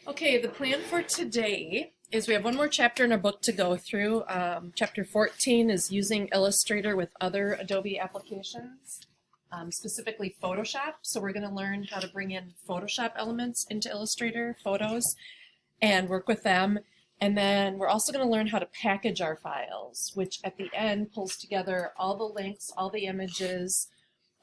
Okay, the plan for today is we have one more chapter in our book to go through. Chapter 14 is using Illustrator with other Adobe applications, specifically Photoshop. So we're going to learn how to bring in Photoshop elements into Illustrator, photos, and work with them. And then we're also going to learn how to package our files, which at the end pulls together all the links, all the images,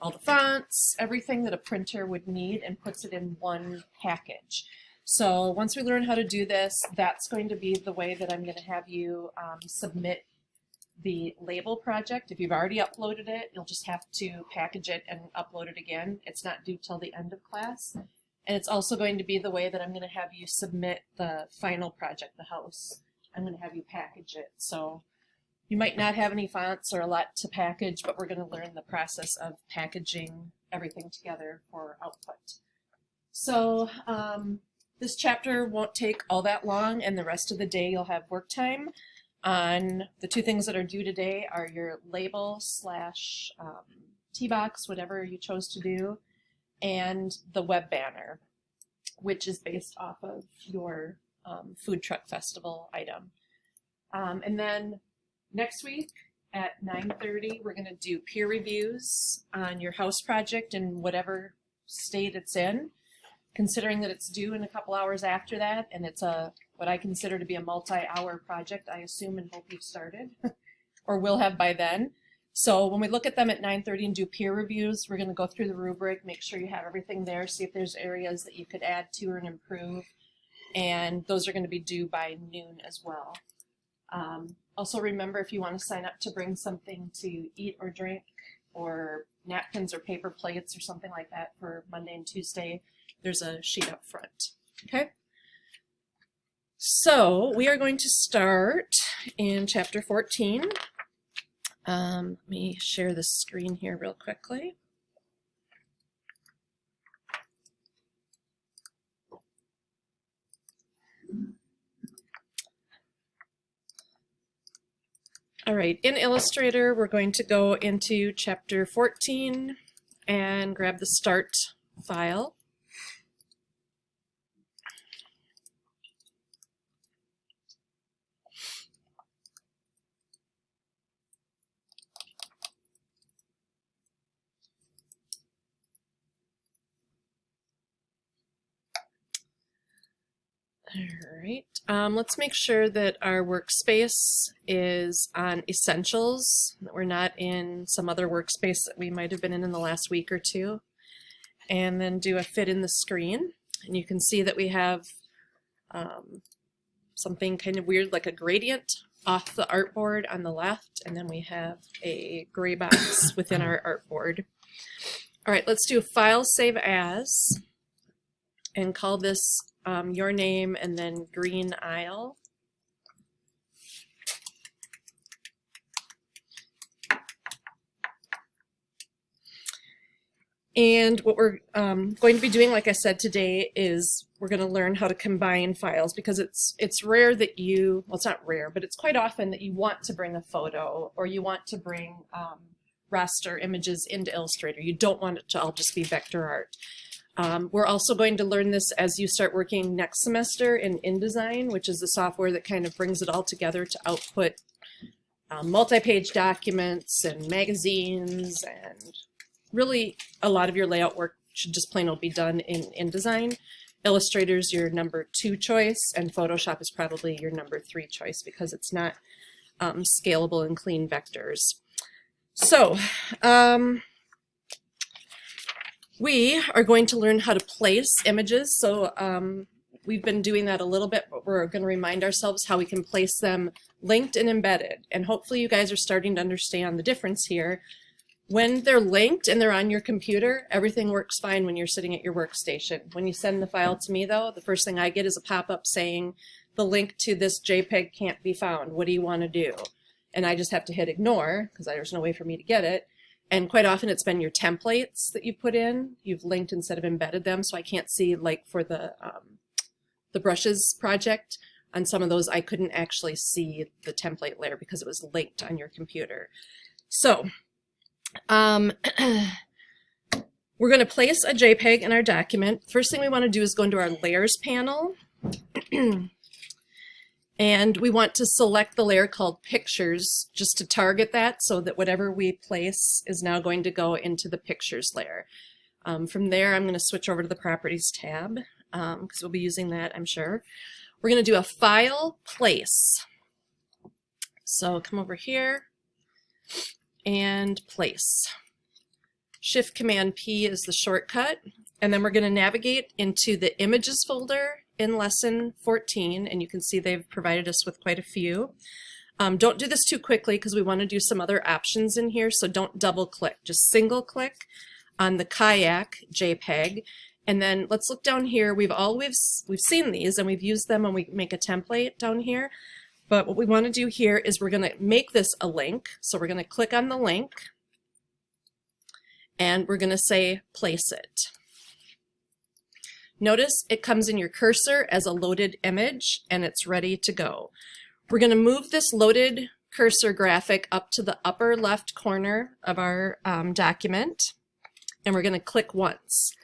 all the fonts, everything that a printer would need, and puts it in one package. So once we learn how to do this, that's going to be the way that I'm going to have you submit the label project. If you've already uploaded it, you'll just have to package it and upload it again. It's not due till the end of class. And it's also going to be the way that I'm going to have you submit the final project, the house. I'm going to have you package it. So you might not have any fonts or a lot to package, but we're going to learn the process of packaging everything together for output. So this chapter won't take all that long, and the rest of the day you'll have work time on the two things that are due today are your label slash tee box, whatever you chose to do, and the web banner, which is based off of your food truck festival item. And then next week at 9:30, we're going to do peer reviews on your house project in whatever state it's in. Considering that it's due in a couple hours after that, and it's what I consider to be a multi-hour project, I assume and hope you've started, or will have by then. So when we look at them at 9:30 and do peer reviews, we're going to go through the rubric, make sure you have everything there, see if there's areas that you could add to or improve, and those are going to be due by noon as well. Also remember, if you want to sign up to bring something to eat or drink, or napkins or paper plates or something like that for Monday and Tuesday, there's a sheet up front. Okay? So we are going to start in chapter 14. Let me share the screen here real quickly. All right, in Illustrator, we're going to go into chapter 14 and grab the start file. All right, let's make sure that our workspace is on Essentials, that we're not in some other workspace that we might have been in the last week or two. And then do a fit in the screen. And you can see that we have something kind of weird like a gradient off the artboard on the left, and then we have a gray box within our artboard. All right, let's do File Save As and call this your name and then green aisle. And what we're going to be doing, like I said today, is we're going to learn how to combine files, because it's rare that you, well, it's not rare, but it's quite often that you want to bring a photo or you want to bring raster images into Illustrator. You don't want it to all just be vector art. We're also going to learn this as you start working next semester in InDesign, which is the software that kind of brings it all together to output multi-page documents and magazines, and really a lot of your layout work should just plain old be done in InDesign. Illustrator's your number 2 choice, and Photoshop is probably your number 3 choice because it's not scalable and clean vectors. So, we are going to learn how to place images. So we've been doing that a little bit, but we're going to remind ourselves how we can place them linked and embedded. And hopefully you guys are starting to understand the difference here. When they're linked and they're on your computer, everything works fine when you're sitting at your workstation. When you send the file to me, though, the first thing I get is a pop-up saying, the link to this JPEG can't be found. What do you want to do? And I just have to hit ignore, because there's no way for me to get it. And quite often it's been your templates that you put in. You've linked instead of embedded them, so I can't see, like for the brushes project, on some of those I couldn't actually see the template layer because it was linked on your computer. So we're going to place a JPEG in our document. First thing we want to do is go into our layers panel, And we want to select the layer called Pictures just to target that so that whatever we place is now going to go into the Pictures layer. From there, I'm going to switch over to the Properties tab because we'll be using that, I'm sure. We're going to do a File, Place. So come over here and Place. Shift-Command-P is the shortcut. And then we're going to navigate into the Images folder in Lesson 14, and you can see they've provided us with quite a few. Don't do this too quickly because we want to do some other options in here, so don't double-click. Just single-click on the Kayak JPEG, and then let's look down here. We've seen these, and we've used them when we make a template down here. But what we want to do here is we're going to make this a link. So we're going to click on the link, and we're going to say Place it. Notice it comes in your cursor as a loaded image and it's ready to go. We're going to move this loaded cursor graphic up to the upper left corner of our document, and we're going to click once.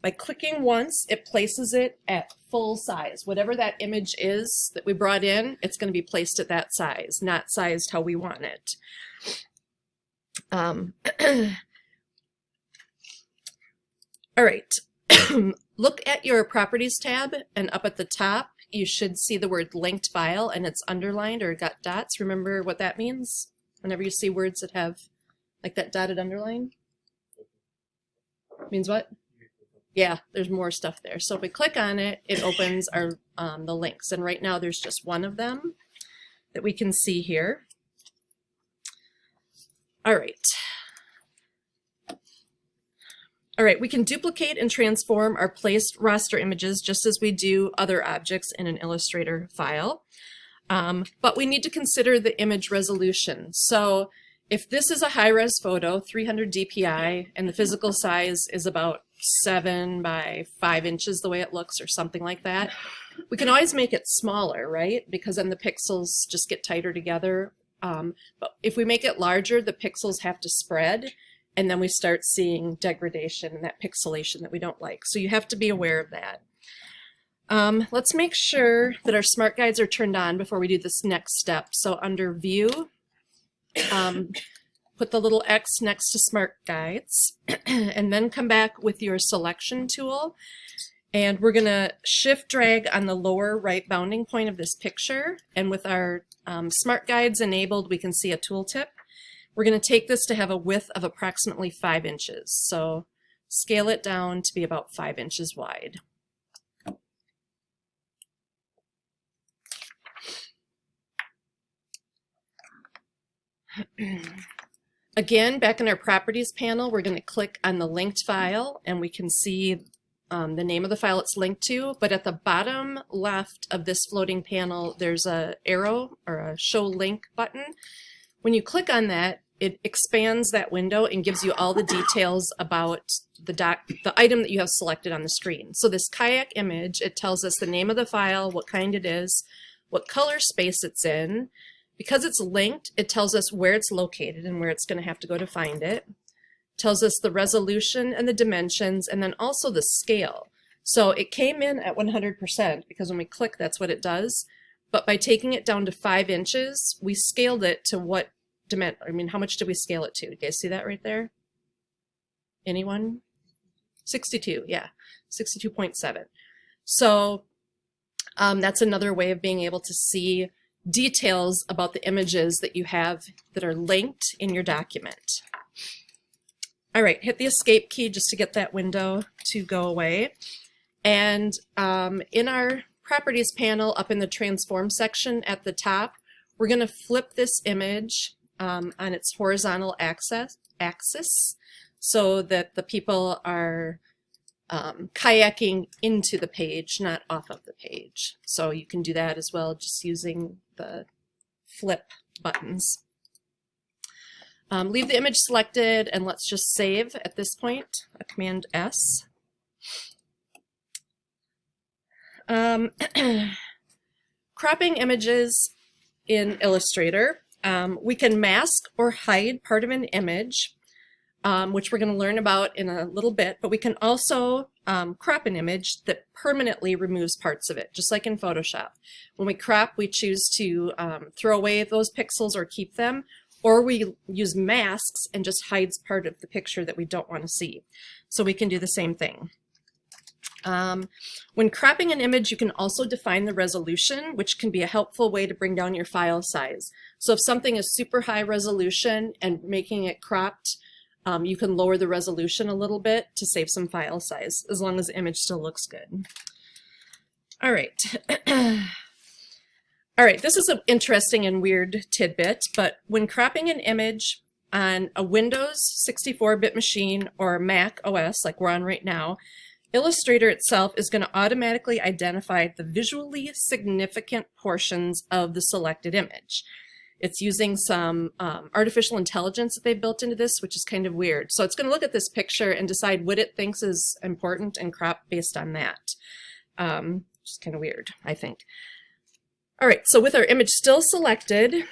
By clicking once, it places it at full size. Whatever that image is that we brought in, it's going to be placed at that size, not sized how we want it. All right. Look at your Properties tab, and up at the top you should see the word linked file, and it's underlined or got dots. Remember what that means? Whenever you see words that have like that dotted underline? Means what? Yeah, there's more stuff there. So if we click on it, it opens our the links, and right now there's just one of them that we can see here. All right. All right, we can duplicate and transform our placed raster images just as we do other objects in an Illustrator file. But we need to consider the image resolution. So if this is a high-res photo, 300 dpi, and the physical size is about 7 by 5 inches the way it looks or something like that, we can always make it smaller, right? Because then the pixels just get tighter together. But if we make it larger, the pixels have to spread, and then we start seeing degradation and that pixelation that we don't like. So you have to be aware of that. Let's make sure that our smart guides are turned on before we do this next step. So under View, put the little X next to Smart Guides, and then come back with your selection tool. And we're going to shift drag on the lower right bounding point of this picture. And with our Smart Guides enabled, we can see a tooltip. We're going to take this to have a width of approximately 5 inches. So scale it down to be about 5 inches wide. Again, back in our Properties panel, we're going to click on the linked file, and we can see the name of the file it's linked to. But at the bottom left of this floating panel, there's an arrow or a Show Link button. When you click on that, it expands that window and gives you all the details about the item that you have selected on the screen. So this kayak image, it tells us the name of the file, what kind it is, what color space it's in. Because it's linked, it tells us where it's located and where it's going to have to go to find it. It tells us the resolution and the dimensions, and then also the scale. So it came in at 100% because when we click, that's what it does. But by taking it down to 5 inches, we scaled it to what dimension? I mean, how much did we scale it to? You guys see that right there? Anyone? 62, yeah, 62.7. So that's another way of being able to see details about the images that you have that are linked in your document. All right, hit the escape key just to get that window to go away. And in our Properties panel, up in the Transform section at the top, we're going to flip this image on its horizontal axis so that the people are kayaking into the page, not off of the page. So you can do that as well, just using the flip buttons. Leave the image selected, and let's just save at this point, a Command S. Cropping images in Illustrator. We can mask or hide part of an image. which we're going to learn about in a little bit, but we can also crop an image that permanently removes parts of it, just like in Photoshop. When we crop, we choose to throw away those pixels or keep them, or we use masks and just hides part of the picture that we don't want to see. So we can do the same thing. When cropping an image, you can also define the resolution, which can be a helpful way to bring down your file size. So if something is super high resolution and making it cropped, you can lower the resolution a little bit to save some file size, as long as the image still looks good. All right. All right, this is an interesting and weird tidbit, but when cropping an image on a Windows 64-bit machine or Mac OS, like we're on right now, Illustrator itself is going to automatically identify the visually significant portions of the selected image. It's using some artificial intelligence that they built into this, which is kind of weird. So it's going to look at this picture and decide what it thinks is important and crop based on that. Which is kind of weird, I think. All right, so with our image still selected,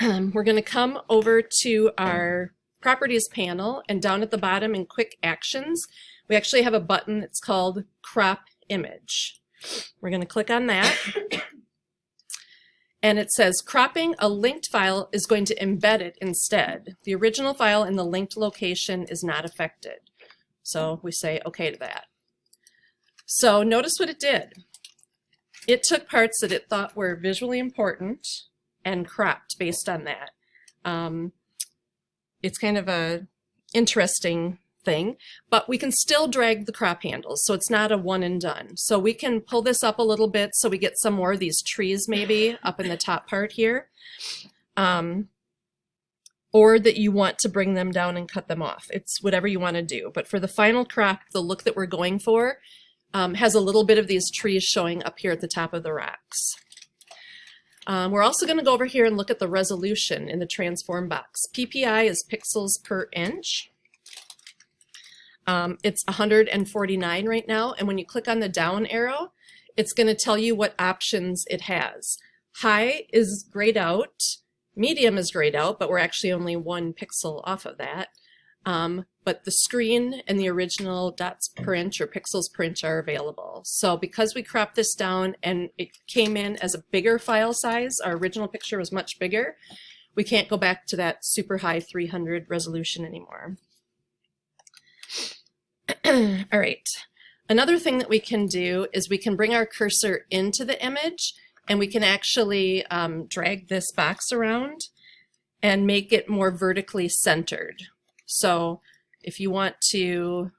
we're going to come over to our Properties panel, and down at the bottom in Quick Actions, we actually have a button that's called Crop Image. We're going to click on that. And it says cropping a linked file is going to embed it instead. The original file in the linked location is not affected. So we say okay to that. So notice what it did. It took parts that it thought were visually important and cropped based on that. It's kind of a interesting thing, but we can still drag the crop handles, so it's not a one and done. So we can pull this up a little bit so we get some more of these trees maybe up in the top part here, or that you want to bring them down and cut them off. It's whatever you want to do, but for the final crop, the look that we're going for has a little bit of these trees showing up here at the top of the rocks. We're also going to go over here and look at the resolution in the transform box. PPI is pixels per inch. It's 149 right now, and when you click on the down arrow, it's going to tell you what options it has. High is grayed out, medium is grayed out, but we're actually only 1 pixel off of that. But the screen and the original dots per inch or pixels per inch are available. So because we cropped this down and it came in as a bigger file size, our original picture was much bigger, we can't go back to that super high 300 resolution anymore. All right, another thing that we can do is we can bring our cursor into the image, and we can actually drag this box around and make it more vertically centered. So if you want to,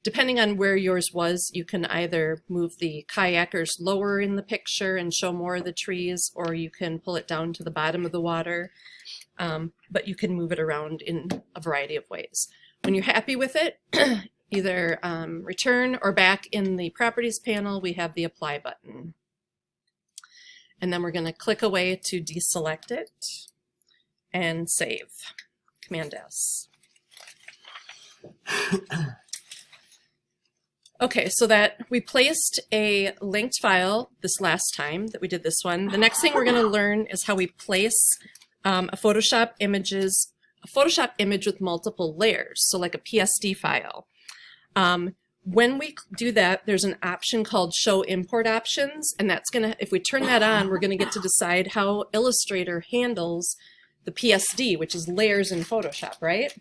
depending on where yours was, you can either move the kayakers lower in the picture and show more of the trees, or you can pull it down to the bottom of the water, but you can move it around in a variety of ways. When you're happy with it, either return or back in the Properties panel, we have the Apply button. And then we're going to click away to deselect it and save. Command S. Okay, so that we placed a linked file this last time that we did this one. The next thing we're going to learn is how we place a Photoshop image with multiple layers, so like a PSD file. When we do that, there's an option called Show Import Options, and that's going to, if we turn that on, we're going to get to decide how Illustrator handles the PSD, which is layers in Photoshop, right?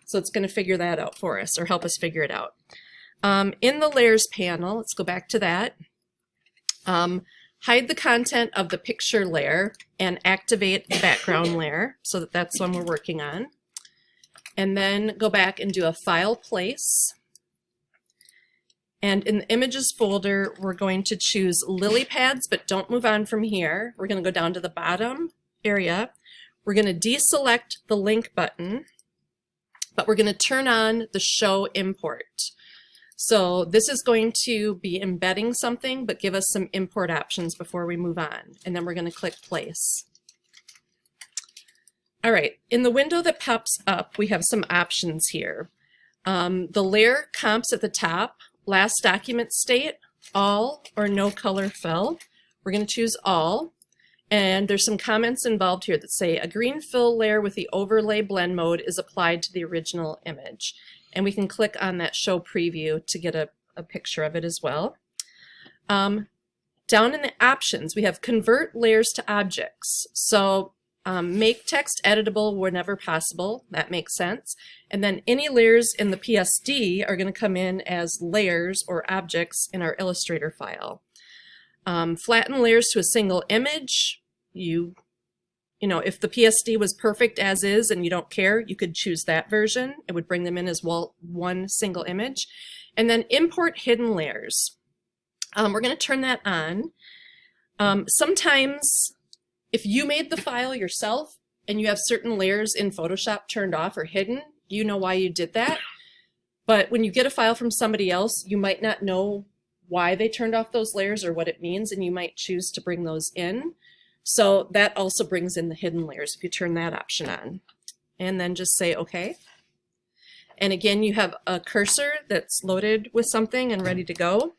So it's going to figure that out for us, or help us figure it out. In the Layers panel, let's go back to that. Hide the content of the picture layer and activate the background layer, so that that's the one we're working on. And then go back and do a File Place. And in the Images folder, we're going to choose Lily Pads, but don't move on from here. We're going to go down to the bottom area. We're going to deselect the link button, but we're going to turn on the Show Import. So this is going to be embedding something, but give us some import options before we move on. And then we're going to click Place. All right, in the window that pops up, we have some options here. The layer comps at the top, last document state, all or no color fill. We're going to choose all. And there's some comments involved here that say a green fill layer with the overlay blend mode is applied to the original image. And we can click on that show preview to get a picture of it as well. Down in the options, we have convert layers to objects. So make text editable whenever possible. That makes sense. And then any layers in the PSD are going to come in as layers or objects in our Illustrator file. Flatten layers to a single image. You know, if the PSD was perfect as is and you don't care, you could choose that version. It would bring them in as one single image. And then import hidden layers. We're going to turn that on. Sometimes if you made the file yourself and you have certain layers in Photoshop turned off or hidden, you know why you did that. But when you get a file from somebody else, you might not know why they turned off those layers or what it means, and you might choose to bring those in. So that also brings in the hidden layers if you turn that option on. And then just say OK. And again, you have a cursor that's loaded with something and ready to go.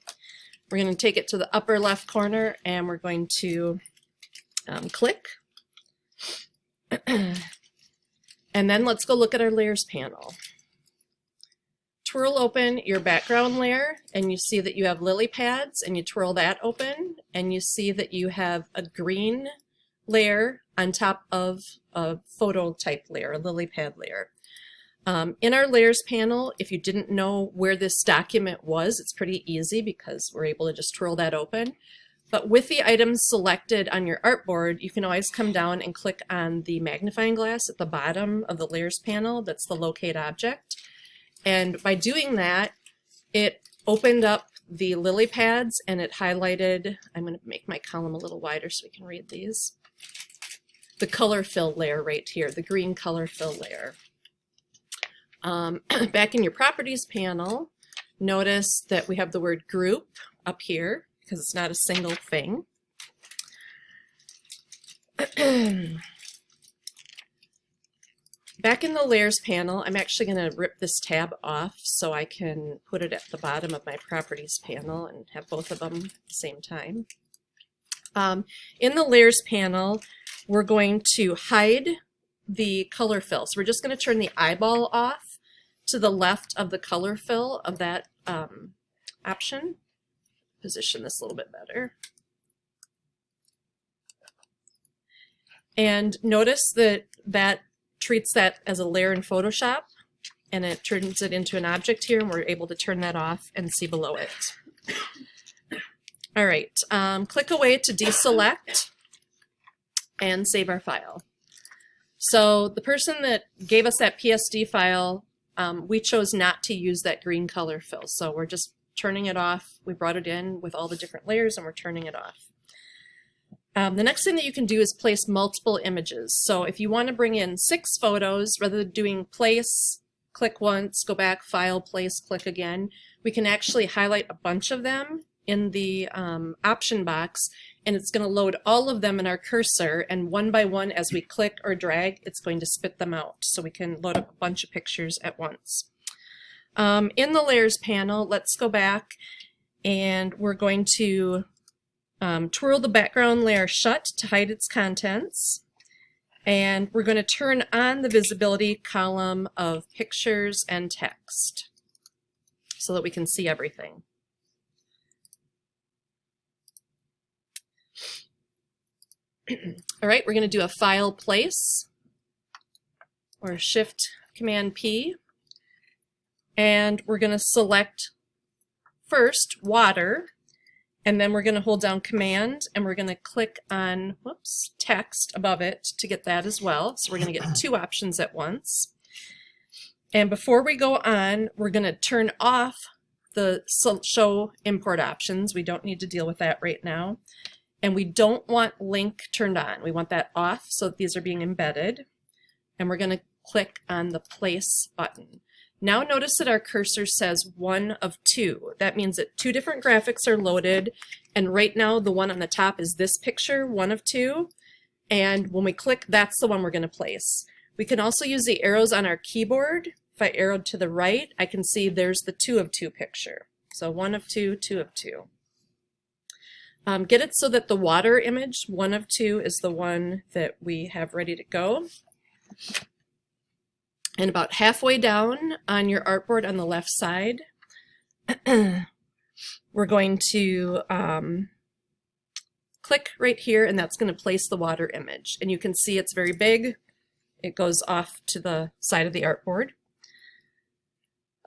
We're going to take it to the upper left corner and we're going to click. And then let's go look at our layers panel. Twirl open your background layer and you see that you have lily pads, and you twirl that open and you see that you have a green layer on top of a photo type layer, a lily pad layer. In our layers panel, if you didn't know where this document was, it's pretty easy because we're able to just twirl that open. But with the items selected on your artboard, you can always come down and click on the magnifying glass at the bottom of the layers panel. That's the locate object. And by doing that, it opened up the lily pads and it highlighted, I'm going to make my column a little wider so we can read these, the color fill layer right here, the green color fill layer. Back in your properties panel, notice that we have the word group up here because it's not a single thing. Back in the layers panel, I'm actually going to rip this tab off so I can put it at the bottom of my properties panel and have both of them at the same time. In the layers panel, we're going to hide the color fill. So we're just going to turn the eyeball off to the left of the color fill of that option. Position this a little bit better. And notice that that treats that as a layer in Photoshop, and it turns it into an object here, and we're able to turn that off and see below it. All right, click away to deselect and save our file. So the person that gave us that PSD file, we chose not to use that green color fill, so we're just turning it off. We brought it in with all the different layers and we're turning it off. The next thing that you can do is place multiple images. So if you want to bring in 6 photos, rather than doing place, click once, go back, file, place, click again, we can actually highlight a bunch of them in the option box, and it's going to load all of them in our cursor, and one by one as we click or drag, it's going to spit them out. So we can load up a bunch of pictures at once. In the layers panel, let's go back and we're going to twirl the background layer shut to hide its contents. And we're going to turn on the visibility column of pictures and text so that we can see everything. All right, we're going to do a file place or Shift Command P. And we're going to select first water, and then we're going to hold down Command and we're going to click on text above it to get that as well. So we're going to get 2 options at once. And before we go on, we're going to turn off the show import options. We don't need to deal with that right now. And we don't want link turned on. We want that off so that these are being embedded. And we're going to click on the place button. Now notice that our cursor says 1 of 2. That means that 2 different graphics are loaded, and right now the one on the top is this picture, 1 of 2, and when we click, that's the one we're going to place. We can also use the arrows on our keyboard. If I arrowed to the right, I can see there's the 2 of 2 picture. So 1 of 2, 2 of 2. Get it so that the water image, one of two, is the one that we have ready to go. And about halfway down on your artboard on the left side, we're going to click right here, and that's going to place the water image. And you can see it's very big. It goes off to the side of the artboard.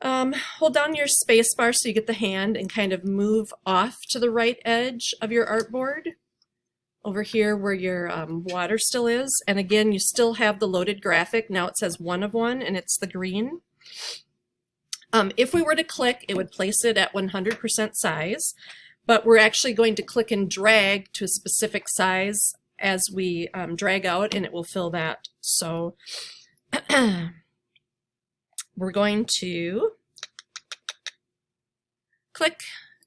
Hold down your space bar so you get the hand and kind of move off to the right edge of your artboard over here where your water still is. And again, you still have the loaded graphic. Now it says 1 of 1 and it's the green. If we were to click, it would place it at 100% size, but we're actually going to click and drag to a specific size as we drag out, and it will fill that. So we're going to click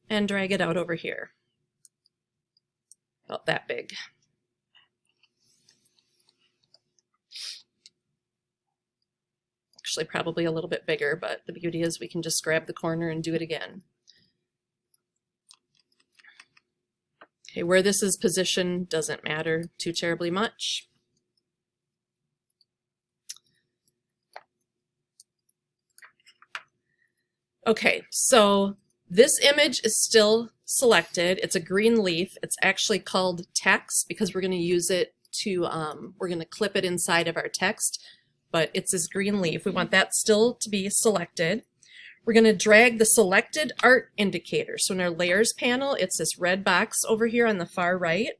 and drag it out over here. About that big. Actually, probably a little bit bigger, but the beauty is we can just grab the corner and do it again. Okay, where this is positioned doesn't matter too terribly much. Okay, so this image is still selected. It's a green leaf. It's actually called text because we're going to use it to, we're going to clip it inside of our text, but it's this green leaf. We want that still to be selected. We're going to drag the selected art indicator. So in our layers panel, it's this red box over here on the far right.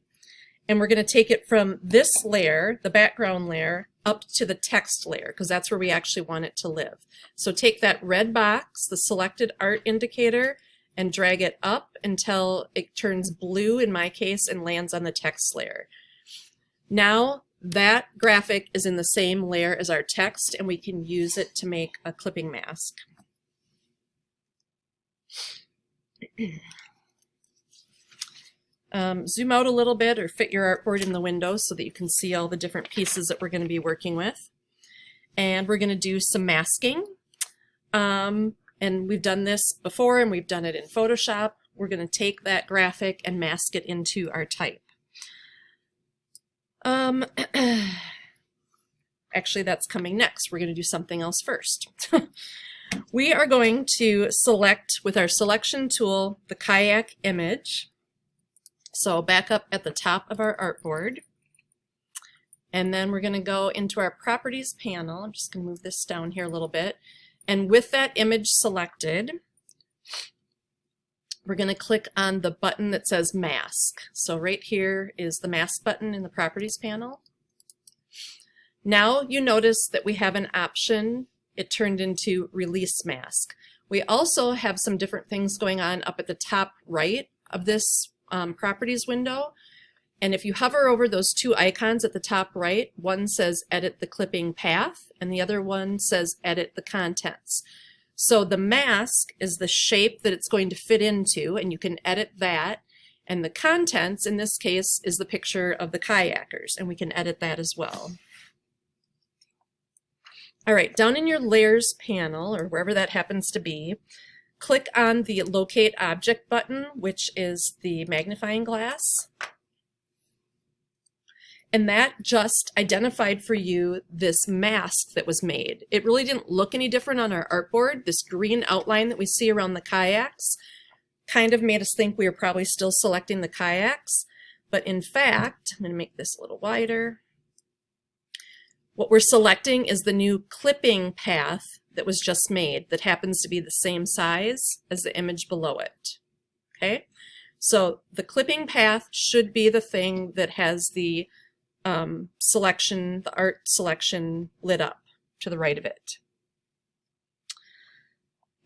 And we're going to take it from this layer, the background layer, up to the text layer, because that's where we actually want it to live. So take that red box, the selected art indicator, and drag it up until it turns blue in my case and lands on the text layer. Now that graphic is in the same layer as our text, and we can use it to make a clipping mask. Zoom out a little bit or fit your artboard in the window so that you can see all the different pieces that we're going to be working with. And we're going to do some masking. And we've done this before and we've done it in Photoshop. We're going to take that graphic and mask it into our type. Actually, that's coming next. We're going to do something else first. We are going to select with our selection tool the kayak image. So back up at the top of our artboard, and then we're going to go into our properties panel. I'm just going to move this down here a little bit, and with that image selected, we're going to click on the button that says mask. So right here is the mask button in the properties panel. Now you notice that we have an option. It turned into release mask. We also have some different things going on up at the top right of this properties window. And if you hover over those two icons at the top right, one says edit the clipping path and the other one says edit the contents. So the mask is the shape that it's going to fit into, and you can edit that. And the contents in this case is the picture of the kayakers, and we can edit that as well. All right, down in your layers panel, or wherever that happens to be, click on the locate object button, which is the magnifying glass. And that just identified for you this mask that was made. It really didn't look any different on our artboard. This green outline that we see around the kayaks kind of made us think we were probably still selecting the kayaks. But in fact, I'm going to make this a little wider. What we're selecting is the new clipping path that was just made that happens to be the same size as the image below it. Okay, so the clipping path should be the thing that has the selection, the art selection lit up to the right of it.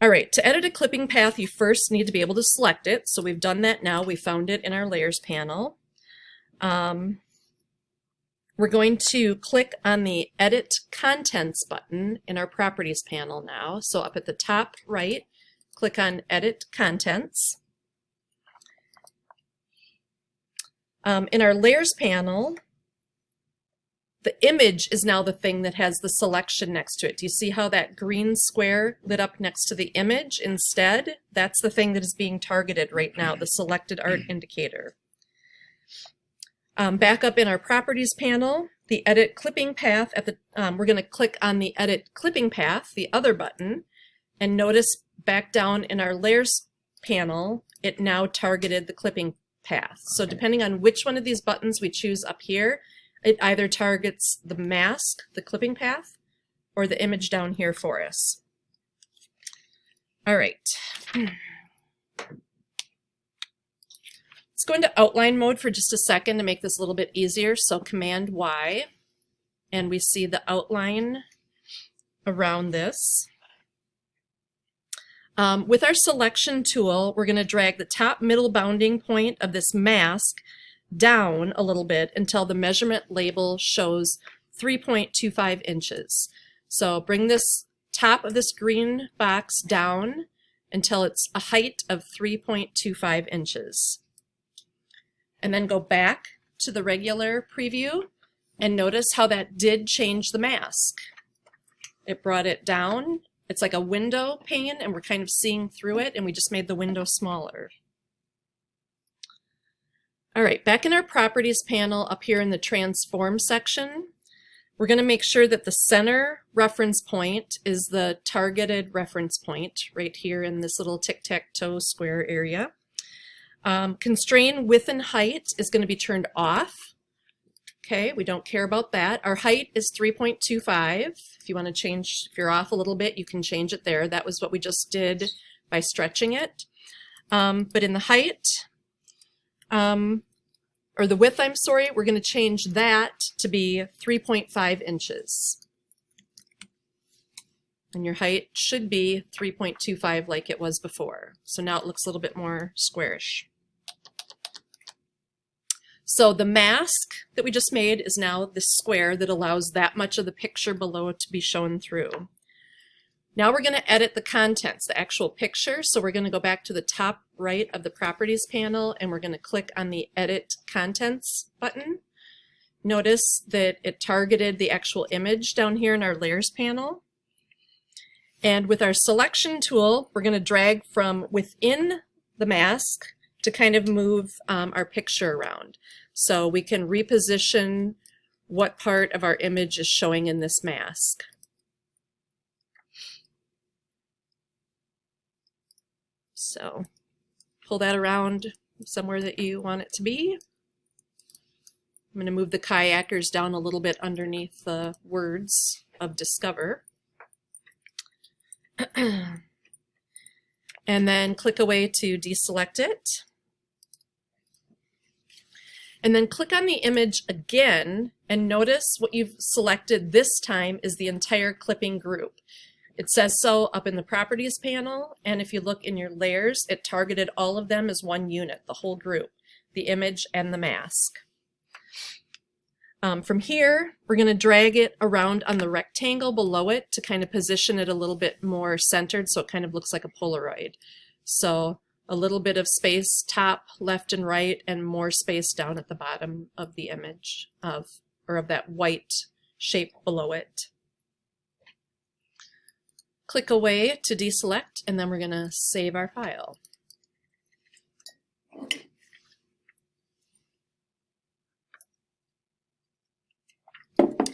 All right, to edit a clipping path, you first need to be able to select it. So we've done that now. We found it in our layers panel. We're going to click on the Edit Contents button in our Properties panel now. So up at the top right, click on Edit Contents. In our Layers panel, the image is now the thing that has the selection next to it. Do you see how that green square lit up next to the image instead? That's the thing that is being targeted right now, the selected art indicator. Back up in our Properties panel, the Edit Clipping Path, we're going to click on the Edit Clipping Path, the other button, and notice back down in our Layers panel, it now targeted the clipping path. So depending on which one of these buttons we choose up here, it either targets the mask, the clipping path, or the image down here for us. All right. Let's go into outline mode for just a second to make this a little bit easier. So Command Y, and we see the outline around this. With our selection tool, we're going to drag the top middle bounding point of this mask down a little bit until the measurement label shows 3.25 inches. So bring this top of this green box down until it's a height of 3.25 inches. And then go back to the regular preview and notice how that did change the mask. It brought it down. It's like a window pane and we're kind of seeing through it, and we just made the window smaller. All right, back in our Properties panel up here in the Transform section, we're going to make sure that the center reference point is the targeted reference point right here in this little tic-tac-toe square area. Constrain width and height is going to be turned off. Okay, we don't care about that. Our height is 3.25. If you want to change, if you're off a little bit, you can change it there. That was what we just did by stretching it. But in the height, or the width, I'm sorry, we're going to change that to be 3.5 inches. And your height should be 3.25 like it was before. So now it looks a little bit more squarish. So the mask that we just made is now this square that allows that much of the picture below to be shown through. Now we're going to edit the contents, the actual picture. So we're going to go back to the top right of the Properties panel and we're going to click on the Edit Contents button. Notice that it targeted the actual image down here in our Layers panel. And with our selection tool, we're going to drag from within the mask to kind of move our picture around. So we can reposition what part of our image is showing in this mask. So pull that around somewhere that you want it to be. I'm going to move the kayakers down a little bit underneath the words of Discover. And then click away to deselect it. And then click on the image again and notice what you've selected this time is the entire clipping group. It says so up in the Properties panel, and if you look in your layers, it targeted all of them as one unit, the whole group, the image and the mask. From here, we're going to drag it around on the rectangle below it to kind of position it a little bit more centered so it kind of looks like a Polaroid. So a little bit of space top, left and right, and more space down at the bottom of the image of that white shape below it. Click away to deselect, and then we're going to save our file.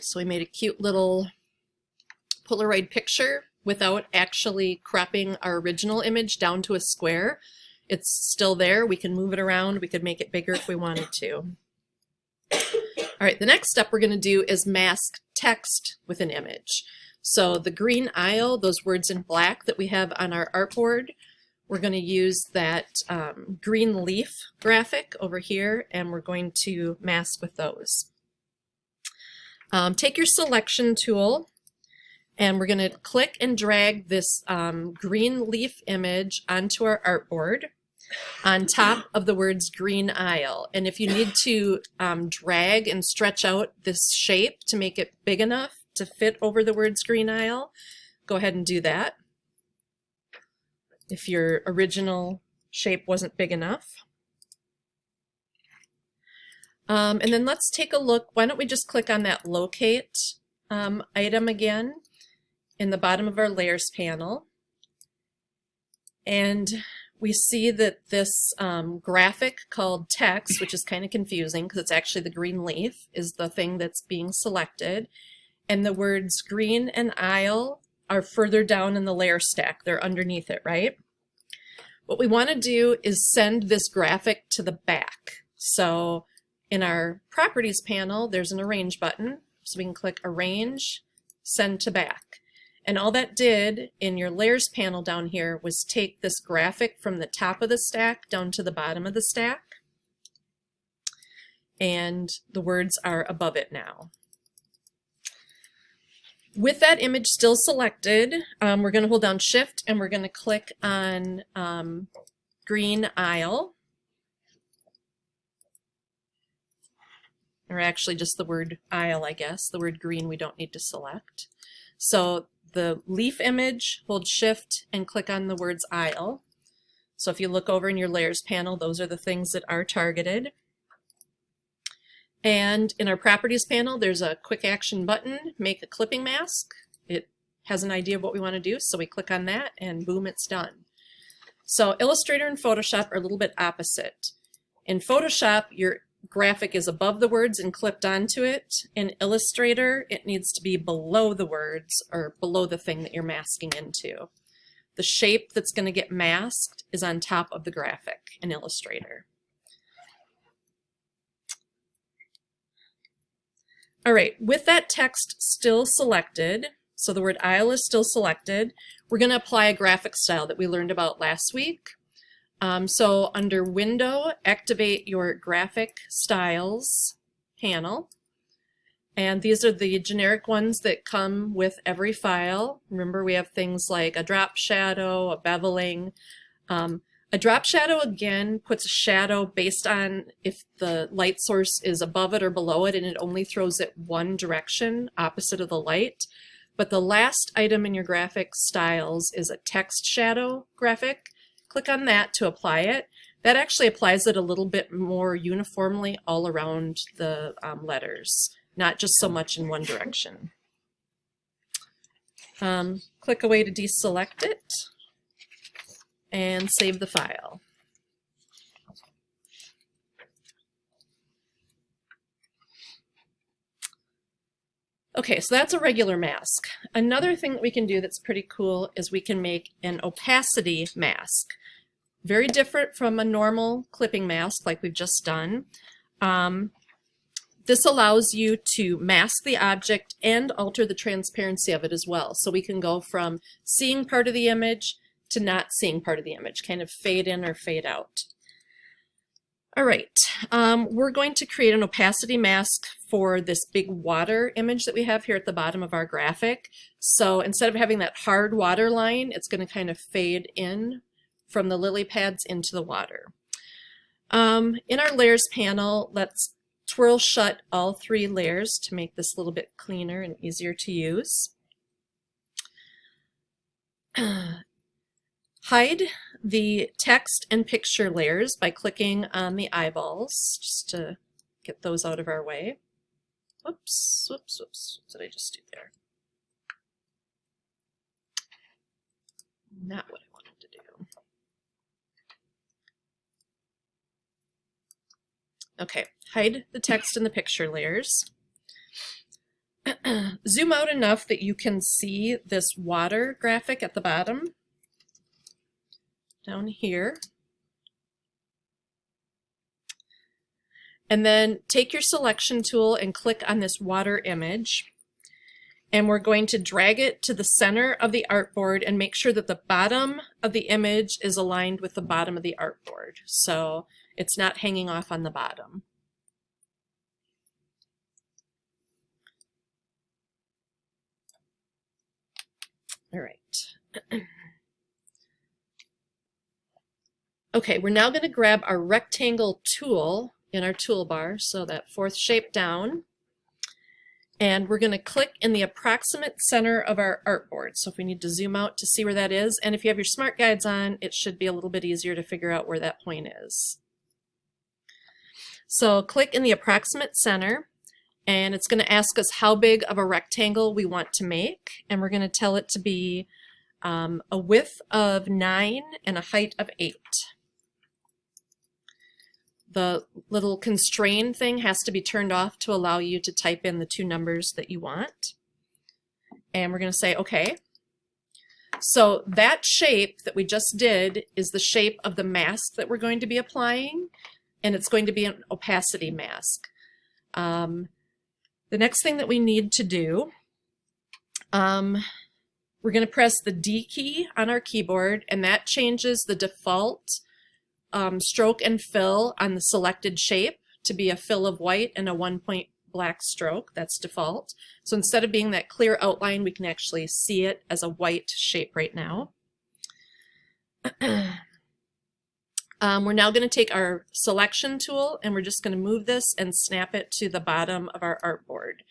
So we made a cute little Polaroid picture without actually cropping our original image down to a square. It's still there. We can move it around. We could make it bigger if we wanted to. All right, the next step we're going to do is mask text with an image. So the green aisle, those words in black that we have on our artboard, we're going to use that green leaf graphic over here, and we're going to mask with those. Take your selection tool, and we're going to click and drag this green leaf image onto our artboard on top of the words green aisle. And if you need to drag and stretch out this shape to make it big enough to fit over the words green aisle, go ahead and do that if your original shape wasn't big enough. And then let's take a look. Why don't we just click on that locate item again in the bottom of our layers panel. And we see that this graphic called text, which is kind of confusing because it's actually the green leaf, is the thing that's being selected. And the words green and aisle are further down in the layer stack. They're underneath it, right? What we want to do is send this graphic to the back. So in our properties panel, there's an arrange button. So we can click arrange, send to back. And all that did in your layers panel down here was take this graphic from the top of the stack down to the bottom of the stack. And the words are above it now. With that image still selected, we're going to hold down Shift and we're going to click on green aisle. Or actually just the word aisle, I guess. The word green we don't need to select. So the leaf image, hold Shift and click on the words aisle. So if you look over in your layers panel, those are the things that are targeted. And in our properties panel, there's a quick action button, make a clipping mask. It has an idea of what we want to do, so we click on that and boom, it's done. So Illustrator and Photoshop are a little bit opposite. In Photoshop, your graphic is above the words and clipped onto it. In Illustrator, it needs to be below the words or below the thing that you're masking into. The shape that's going to get masked is on top of the graphic in Illustrator. All right, with that text still selected, so the word aisle is still selected, we're going to apply a graphic style that we learned about last week. So under Window, activate your Graphic Styles panel. And these are the generic ones that come with every file. Remember, we have things like a drop shadow, a beveling. A drop shadow, again, puts a shadow based on if the light source is above it or below it, and it only throws it one direction, opposite of the light. But the last item in your graphic styles is a text shadow graphic. Click on that to apply it. That actually applies it a little bit more uniformly all around the letters, not just so much in one direction. Click away to deselect it and save the file. Okay, so that's a regular mask. Another thing that we can do that's pretty cool is we can make an opacity mask. Very different from a normal clipping mask like we've just done. This allows you to mask the object and alter the transparency of it as well. So we can go from seeing part of the image to not seeing part of the image, kind of fade in or fade out. All right, we're going to create an opacity mask for this big water image that we have here at the bottom of our graphic. So instead of having that hard water line, it's going to kind of fade in from the lily pads into the water. In our layers panel, let's twirl shut all three layers to make this a little bit cleaner and easier to use. Hide the text and picture layers by clicking on the eyeballs, just to get those out of our way. Whoops, whoops, whoops. What did I just do there? Not what I wanted to do. Okay, hide the text and the picture layers. Zoom out enough that you can see this water graphic at the bottom. Down here. And then take your selection tool and click on this water image. And we're going to drag it to the center of the artboard and make sure that the bottom of the image is aligned with the bottom of the artboard. So it's not hanging off on the bottom. All right. Okay, we're now going to grab our rectangle tool in our toolbar, so that fourth shape down, and we're going to click in the approximate center of our artboard. So if we need to zoom out to see where that is, and if you have your smart guides on, it should be a little bit easier to figure out where that point is. So click in the approximate center, and it's going to ask us how big of a rectangle we want to make, and we're going to tell it to be a width of 9 and a height of 8. The little constrain thing has to be turned off to allow you to type in the two numbers that you want. And we're going to say, okay. So that shape that we just did is the shape of the mask that we're going to be applying, and it's going to be an opacity mask. The next thing that we need to do, we're going to press the D key on our keyboard, and that changes the default stroke and fill on the selected shape to be a fill of white and a 1-point black stroke. That's default. So instead of being that clear outline, we can actually see it as a white shape right now. We're now going to take our selection tool and we're just going to move this and snap it to the bottom of our artboard.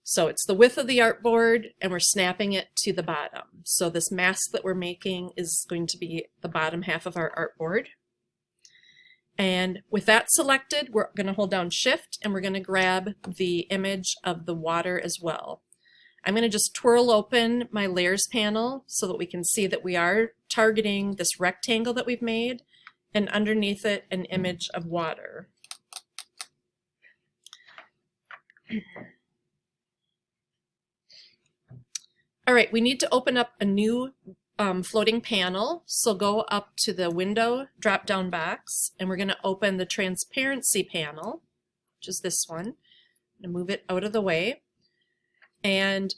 So it's the width of the artboard and we're snapping it to the bottom. So this mask that we're making is going to be the bottom half of our artboard. And with that selected, we're going to hold down Shift and we're going to grab the image of the water as well. I'm going to just twirl open my layers panel so that we can see that we are targeting this rectangle that we've made, and underneath it an image of water. All right, we need to open up a new floating panel. So go up to the window drop-down box and we're going to open the transparency panel, which is this one. I'm going to move it out of the way. And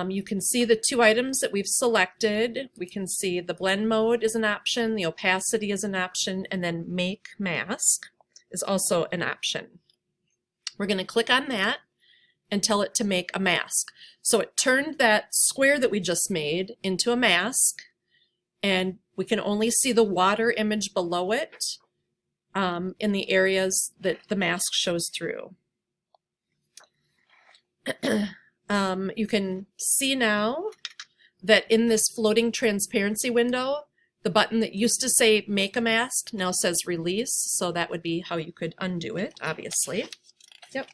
you can see the two items that we've selected. We can see the blend mode is an option, the opacity is an option, and then make mask is also an option. We're going to click on that and tell it to make a mask. So it turned that square that we just made into a mask, and we can only see the water image below it in the areas that the mask shows through. You can see now that in this floating transparency window, the button that used to say make a mask now says release, so that would be how you could undo it, obviously. Yep.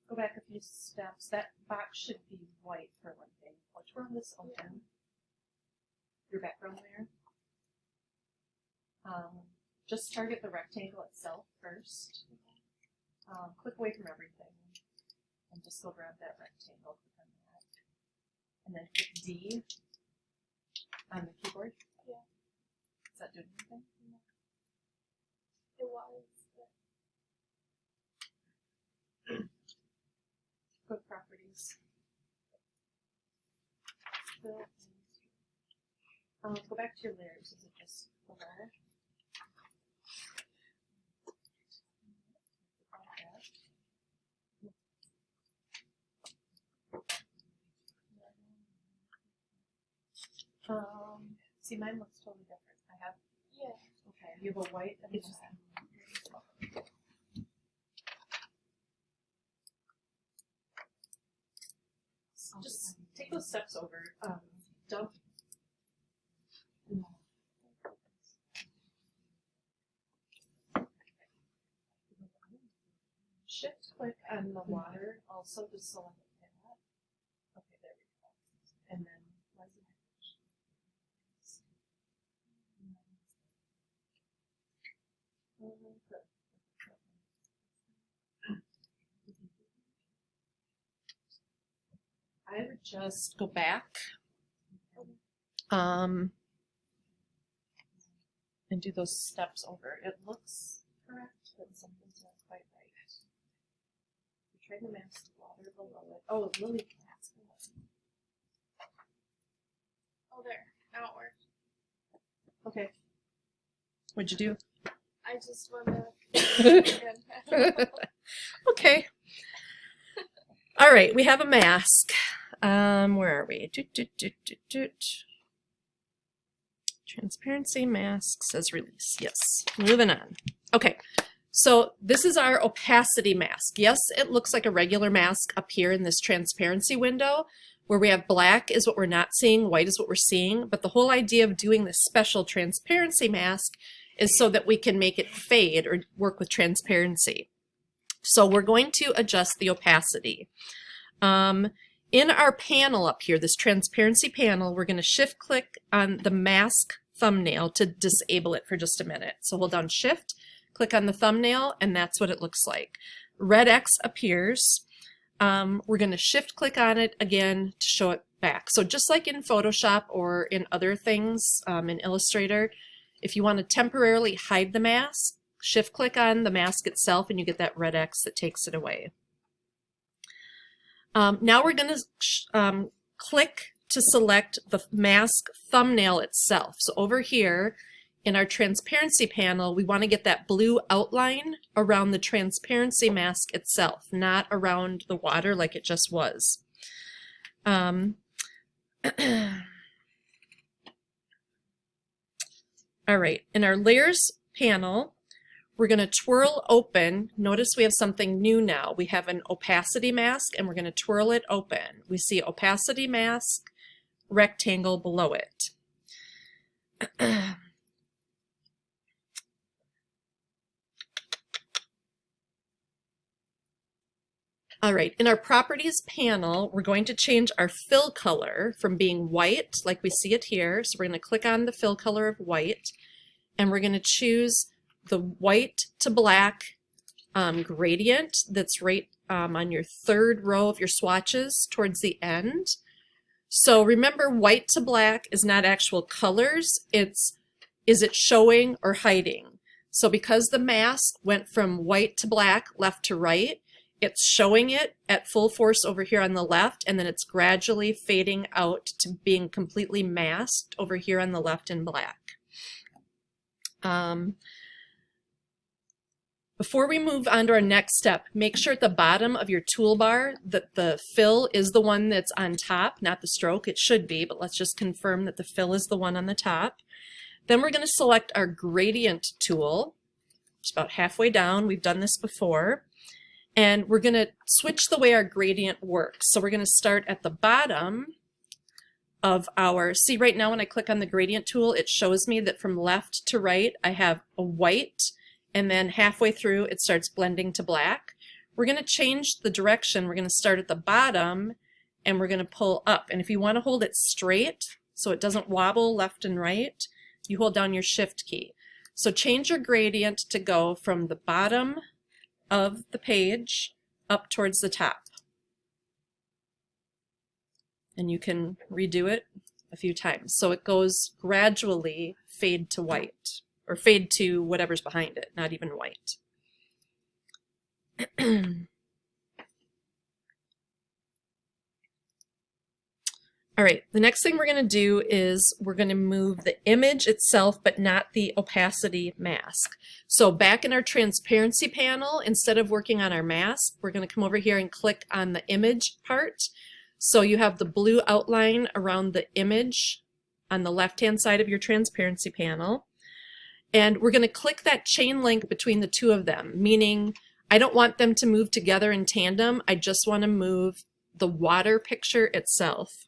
Go back a few steps. That box should be white for one thing. Which one is open? Your background layer. Just target the rectangle itself first. Click away from everything and just go grab that rectangle. Click on that. And then hit D on the keyboard. Yeah. Is that doing anything? No. It was. Go to properties. Go back to your layers. Is it just go there? See, mine looks totally different. I have, yeah. Okay, you have a white and it's just take those steps over. Don't. Shift click on the water also to select that. Okay, there we go. And then I would just go back and do those steps over. It looks correct, but something's not quite right. We're trying to match the water below it. Oh, lily pads. Oh, there. Now it worked. Okay. What'd you do? I just want to. Okay. All right, we have a mask. Where are we? Transparency mask says release. Yes, moving on. Okay, so this is our opacity mask. Yes, it looks like a regular mask up here in this transparency window, where we have black is what we're not seeing, white is what we're seeing, but the whole idea of doing this special transparency mask is so that we can make it fade or work with transparency. So we're going to adjust the opacity. In our panel up here, this transparency panel, we're going to shift click on the mask thumbnail to disable it for just a minute. So hold down shift, click on the thumbnail, and that's what it looks like. Red X appears. We're going to shift click on it again to show it back. So just like in Photoshop or in other things in Illustrator, if you want to temporarily hide the mask, shift click on the mask itself and you get that red X that takes it away. Now we're going to click to select the mask thumbnail itself. So over here in our transparency panel, we want to get that blue outline around the transparency mask itself, not around the water like it just was. All right, in our layers panel, we're going to twirl open. Notice we have something new now. We have an opacity mask and we're going to twirl it open. We see opacity mask rectangle below it. All right, in our properties panel, we're going to change our fill color from being white, like we see it here. So we're going to click on the fill color of white, and we're going to choose the white to black gradient that's right on your third row of your swatches towards the end. So remember, white to black is not actual colors, it's is it showing or hiding. So because the mask went from white to black, left to right, it's showing it at full force over here on the left, and then it's gradually fading out to being completely masked over here on the left in black. Before we move on to our next step, make sure at the bottom of your toolbar that the fill is the one that's on top, not the stroke. It should be, but let's just confirm that the fill is the one on the top. Then we're going to select our gradient tool. It's about halfway down. We've done this before. And we're going to switch the way our gradient works. So we're going to start at the bottom of our, see right now when I click on the gradient tool, it shows me that from left to right, I have a white, and then halfway through it starts blending to black. We're going to change the direction. We're going to start at the bottom and we're going to pull up. And if you want to hold it straight so it doesn't wobble left and right, you hold down your shift key. So change your gradient to go from the bottom of the page up towards the top. And you can redo it a few times. So it goes gradually fade to white, or fade to whatever's behind it, not even white. All right, the next thing we're going to do is we're going to move the image itself, but not the opacity mask. So back in our transparency panel, instead of working on our mask, we're going to come over here and click on the image part. So you have the blue outline around the image on the left-hand side of your transparency panel. And we're going to click that chain link between the two of them, meaning I don't want them to move together in tandem. I just want to move the water picture itself.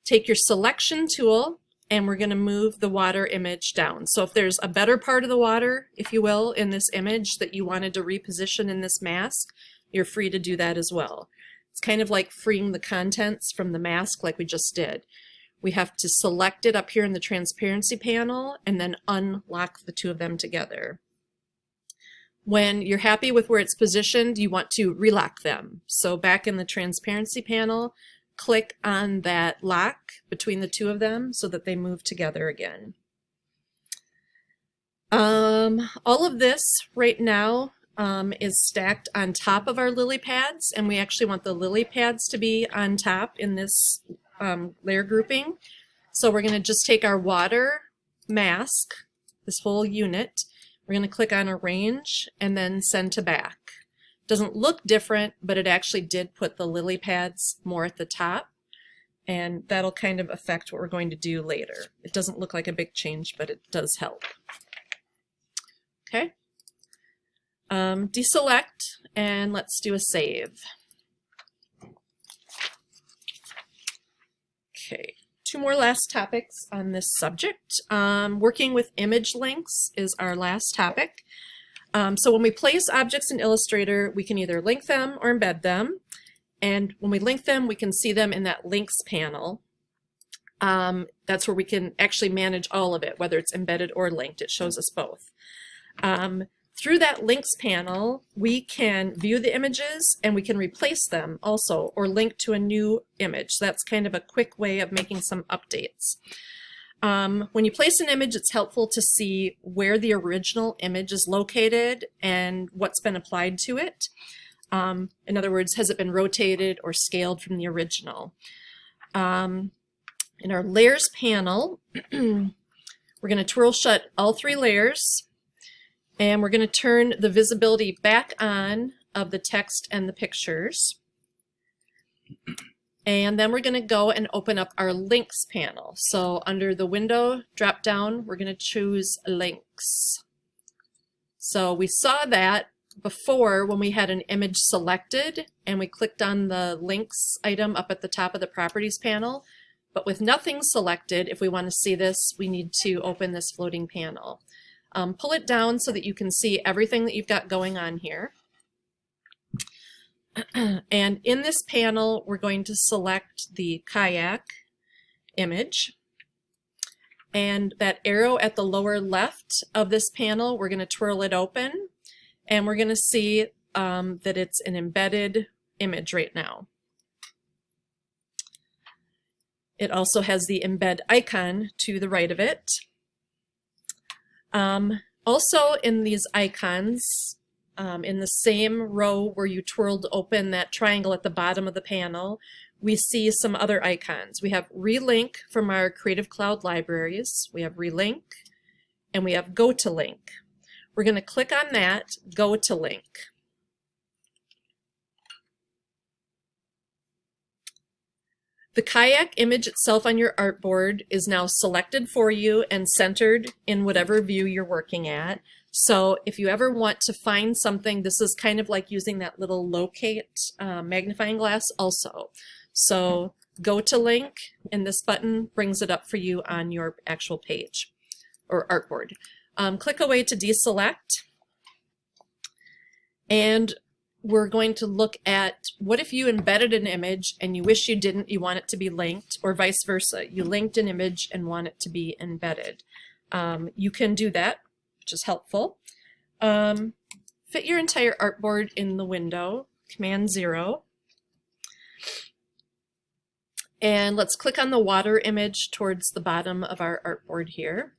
Take your selection tool and we're going to move the water image down. So if there's a better part of the water, if you will, in this image that you wanted to reposition in this mask, you're free to do that as well. It's kind of like freeing the contents from the mask like we just did. We have to select it up here in the transparency panel and then unlock the two of them together. When you're happy with where it's positioned, you want to relock them. So back in the transparency panel, click on that lock between the two of them so that they move together again. All of this right now is stacked on top of our lily pads, and we actually want the lily pads to be on top in this layer grouping. So we're going to just take our water mask, this whole unit, we're going to click on arrange and then send to back. Doesn't look different, but it actually did put the lily pads more at the top, and that'll kind of affect what we're going to do later. It doesn't look like a big change, but it does help. Okay. Deselect, and let's do a save. Okay, 2 more last topics on this subject. Working with image links is our last topic. So when we place objects in Illustrator, we can either link them or embed them. And when we link them, we can see them in that links panel. That's where we can actually manage all of it, whether it's embedded or linked. It shows us both. Through that links panel, we can view the images and we can replace them also or link to a new image. So that's kind of a quick way of making some updates. When you place an image, it's helpful to see where the original image is located and what's been applied to it. In other words, has it been rotated or scaled from the original? In our layers panel, we're going to twirl shut all 3 layers. And we're going to turn the visibility back on of the text and the pictures. And then we're going to go and open up our links panel. So under the window drop down, we're going to choose links. So we saw that before when we had an image selected and we clicked on the links item up at the top of the properties panel. But with nothing selected, if we want to see this, we need to open this floating panel. Pull it down so that you can see everything that you've got going on here. And in this panel, we're going to select the kayak image. And that arrow at the lower left of this panel, we're going to twirl it open. And we're going to see that it's an embedded image right now. It also has the embed icon to the right of it. Also in these icons, in the same row where you twirled open that triangle at the bottom of the panel, we see some other icons. We have Relink from our Creative Cloud libraries, we have Relink, and we have Go to Link. We're going to click on that, Go to Link. The kayak image itself on your artboard is now selected for you and centered in whatever view you're working at. So if you ever want to find something, this is kind of like using that little locate magnifying glass also. So Go to Link, and this button brings it up for you on your actual page or artboard. Click away to deselect. And we're going to look at what if you embedded an image and you wish you didn't, you want it to be linked, or vice versa. You linked an image and want it to be embedded. You can do that, which is helpful. Fit your entire artboard in the window, Command 0. And let's click on the water image towards the bottom of our artboard here.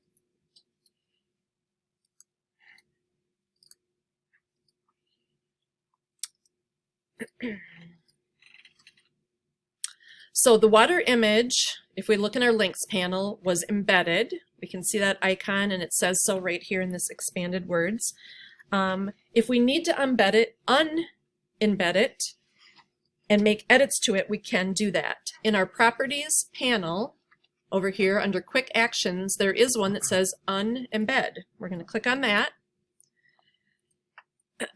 So the water image, if we look in our links panel, was embedded. We can see that icon and it says so right here in this expanded words. If we need to embed it, unembed it, and make edits to it, we can do that. In our properties panel, over here under quick actions, there is one that says unembed. We're going to click on that.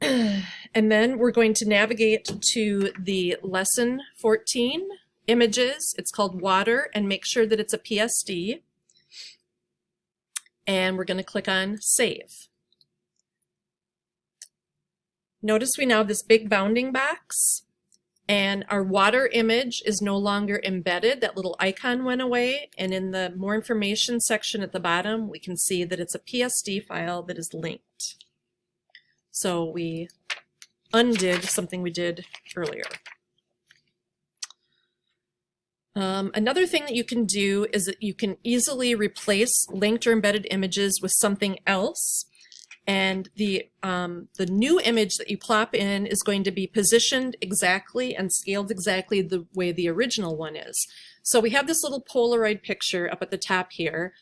And then we're going to navigate to the lesson 14 images. It's called water, and make sure that it's a PSD. And we're going to click on save. Notice we now have this big bounding box, and our water image is no longer embedded. That little icon went away, and in the more information section at the bottom, we can see that it's a PSD file that is linked. So we undid something we did earlier. Another thing that you can do is that you can easily replace linked or embedded images with something else. And the new image that you plop in is going to be positioned exactly and scaled exactly the way the original one is. So we have this little Polaroid picture up at the top here.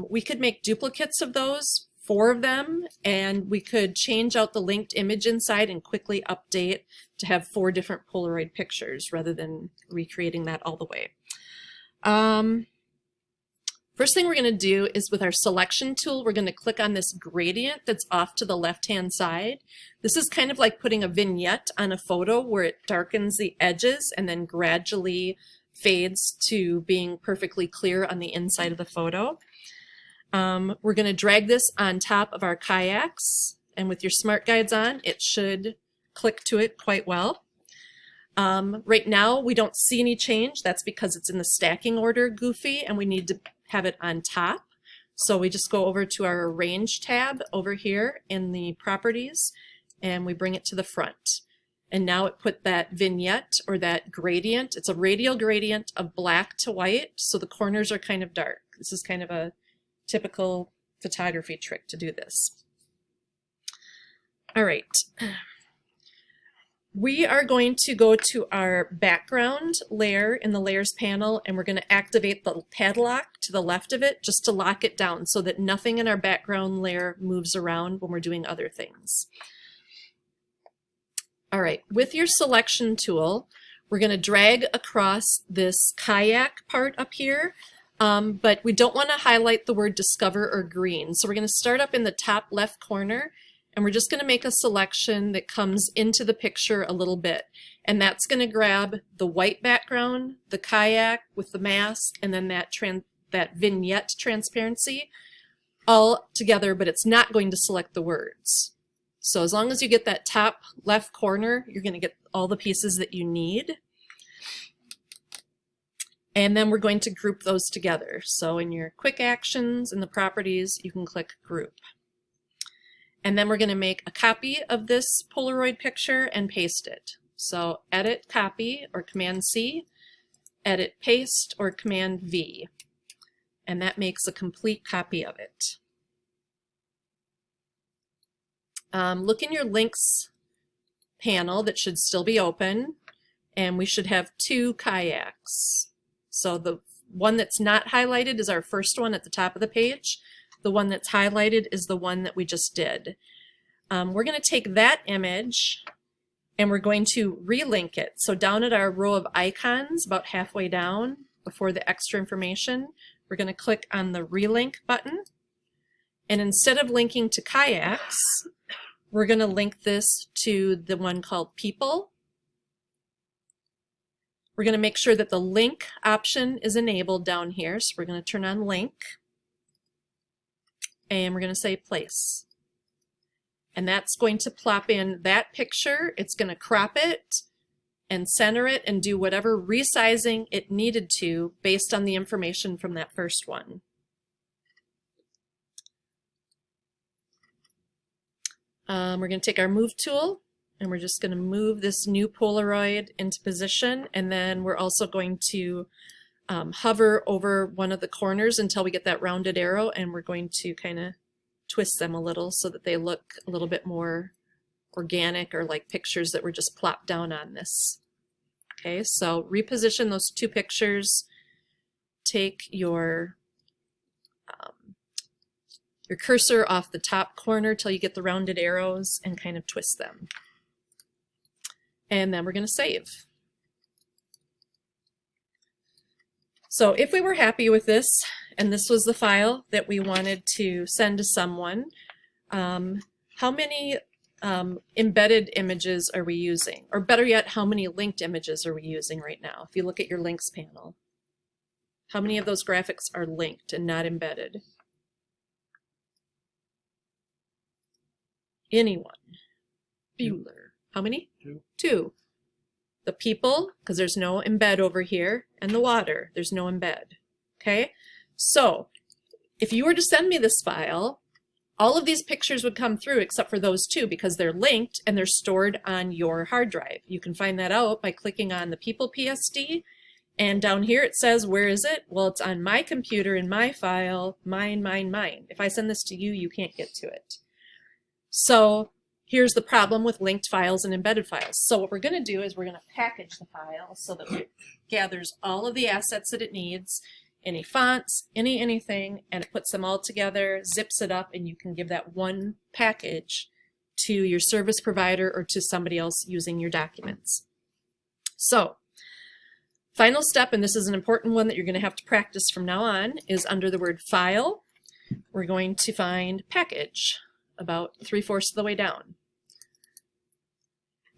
We could make duplicates of those, 4 of them, and we could change out the linked image inside and quickly update to have 4 different Polaroid pictures rather than recreating that all the way. First thing we're going to do is with our selection tool, we're going to click on this gradient that's off to the left-hand side. This is kind of like putting a vignette on a photo where it darkens the edges and then gradually fades to being perfectly clear on the inside of the photo. We're going to drag this on top of our kayaks, and with your smart guides on, it should click to it quite well. Right now, we don't see any change. That's because it's in the stacking order goofy, and we need to have it on top. So we just go over to our Arrange tab over here in the Properties, and we bring it to the front. And now it put that vignette or that gradient. It's a radial gradient of black to white, so the corners are kind of dark. This is kind of a typical photography trick to do this. All right. We are going to go to our background layer in the Layers panel, and we're going to activate the padlock to the left of it just to lock it down so that nothing in our background layer moves around when we're doing other things. All right, with your selection tool, we're going to drag across this kayak part up here, but we don't want to highlight the word discover or green. So we're going to start up in the top left corner, and we're just going to make a selection that comes into the picture a little bit. And that's going to grab the white background, the kayak with the mask, and then that vignette transparency all together, but it's not going to select the words. So as long as you get that top left corner, you're going to get all the pieces that you need. And then we're going to group those together. So in your quick actions in the properties, you can click group. And then we're going to make a copy of this Polaroid picture and paste it. So edit copy or Command C, edit paste or Command V. And that makes a complete copy of it. Look in your links panel that should still be open, and we should have two kayaks. So the one that's not highlighted is our first one at the top of the page. The one that's highlighted is the one that we just did. We're going to take that image and we're going to relink it. So down at our row of icons, about halfway down before the extra information, we're going to click on the relink button. And instead of linking to kayaks, we're going to link this to the one called people. We're going to make sure that the link option is enabled down here. So we're going to turn on link. And we're going to say place. And that's going to plop in that picture. It's going to crop it and center it and do whatever resizing it needed to based on the information from that first one. We're going to take our move tool and we're just going to move this new Polaroid into position, and then we're also going to hover over one of the corners until we get that rounded arrow, and we're going to kind of twist them a little so that they look a little bit more organic or like pictures that were just plopped down on this. Okay, so reposition those two pictures, take your cursor off the top corner till you get the rounded arrows and kind of twist them. And then we're going to save. So if we were happy with this, and this was the file that we wanted to send to someone, how many embedded images are we using? Or better yet, how many linked images are we using right now? If you look at your links panel, how many of those graphics are linked and not embedded? Anyone? Bueller. How many? Two. Two. The people, because there's no embed over here, and the water, there's no embed. Okay? So, if you were to send me this file, all of these pictures would come through except for those two because they're linked and they're stored on your hard drive. You can find that out by clicking on the people PSD, and down here it says, where is it? Well, it's on my computer in my file, mine, mine, mine. If I send this to you, you can't get to it. So here's the problem with linked files and embedded files. So what we're going to do is we're going to package the file so that it gathers all of the assets that it needs, any fonts, anything, and it puts them all together, zips it up, and you can give that one package to your service provider or to somebody else using your documents. So final step, and this is an important one that you're going to have to practice from now on, is under the word File, we're going to find Package about 3/4 of the way down.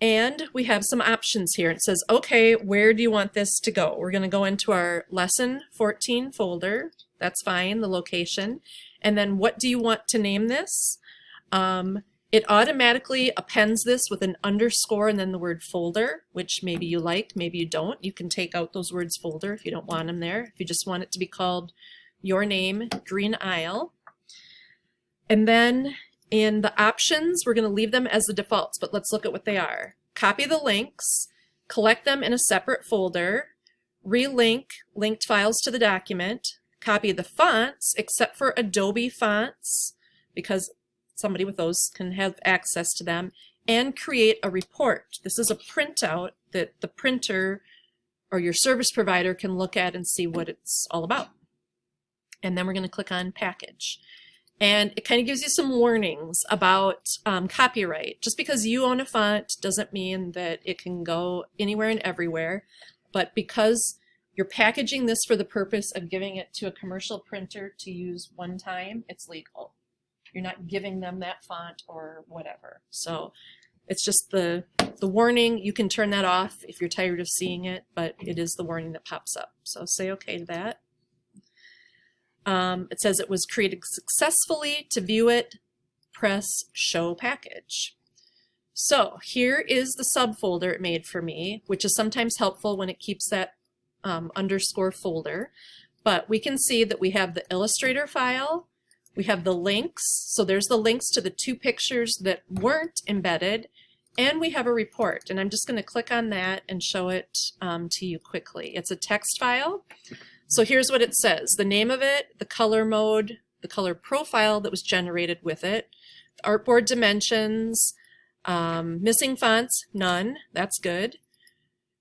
And we have some options here. It says, okay, where do you want this to go? We're going to go into our Lesson 14 folder. That's fine, the location. And then what do you want to name this? It automatically appends this with an underscore and then the word folder, which maybe you like, maybe you don't. You can take out those words folder if you don't want them there. If you just want it to be called your name, Green Isle. And then in the options, we're going to leave them as the defaults, but let's look at what they are. Copy the links, collect them in a separate folder, relink linked files to the document, copy the fonts, except for Adobe fonts, because somebody with those can have access to them, and create a report. This is a printout that the printer or your service provider can look at and see what it's all about. And then we're going to click on Package. And it kind of gives you some warnings about copyright. Just because you own a font doesn't mean that it can go anywhere and everywhere. But because you're packaging this for the purpose of giving it to a commercial printer to use one time, it's legal. You're not giving them that font or whatever. So it's just the warning. You can turn that off if you're tired of seeing it, but it is the warning that pops up. So say okay to that. It says it was created successfully. To view it, press Show Package. So here is the subfolder it made for me, which is sometimes helpful when it keeps that underscore folder. But we can see that we have the Illustrator file, we have the links, so there's the links to the 2 pictures that weren't embedded, and we have a report. And I'm just going to click on that and show it to you quickly. It's a text file. So here's what it says: the name of it, the color mode, the color profile that was generated with it, the artboard dimensions, missing fonts, none, that's good.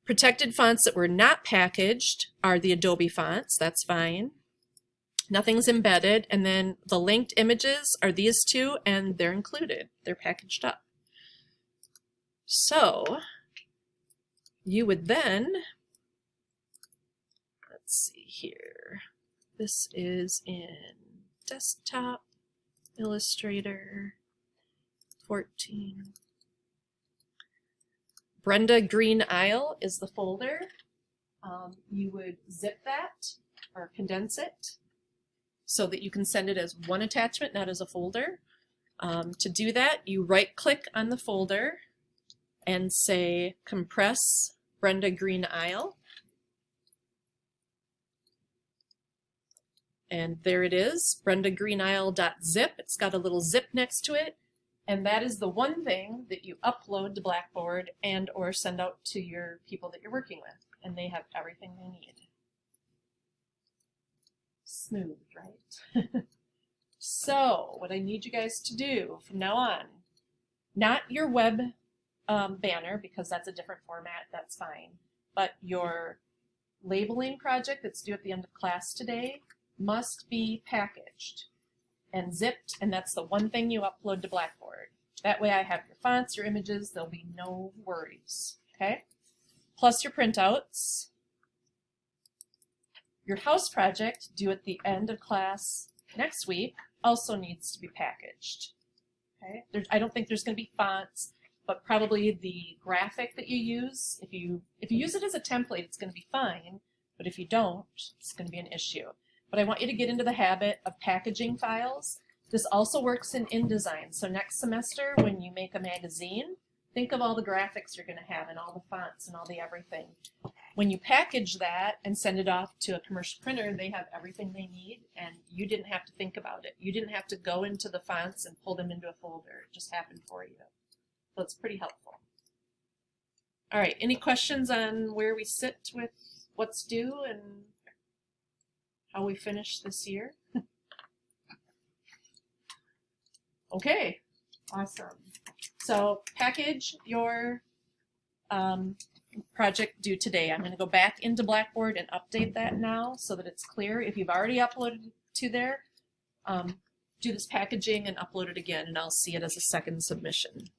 Protected fonts that were not packaged are the Adobe fonts, that's fine. Nothing's embedded, and then the linked images are these 2, and they're included, they're packaged up. So you would then, let's see here. This is in Desktop, Illustrator, 14. Brenda Green Isle is the folder. You would zip that or condense it so that you can send it as one attachment, not as a folder. To do that, you right-click on the folder and say Compress Brenda Green Isle. And there it is, brendagreenisle.zip. It's got a little zip next to it. And that is the one thing that you upload to Blackboard and or send out to your people that you're working with. And they have everything they need. Smooth, right? So what I need you guys to do from now on, not your web banner, because that's a different format, that's fine. But your labeling project that's due at the end of class today must be packaged and zipped, and that's the one thing you upload to Blackboard. That way I have your fonts, your images, there'll be no worries, okay? Plus your printouts. Your house project due at the end of class next week also needs to be packaged, okay? I don't think there's going to be fonts, but probably the graphic that you use, if you use it as a template, it's going to be fine, but if you don't, it's going to be an issue. But I want you to get into the habit of packaging files. This also works in InDesign. So next semester, when you make a magazine, think of all the graphics you're going to have and all the fonts and all the everything. When you package that and send it off to a commercial printer, they have everything they need, and you didn't have to think about it. You didn't have to go into the fonts and pull them into a folder. It just happened for you. So it's pretty helpful. All right, any questions on where we sit with what's due and how we finish this year? Okay, awesome. So package your project due today. I'm going to go back into Blackboard and update that now so that it's clear. If you've already uploaded to there, do this packaging and upload it again, and I'll see it as a second submission.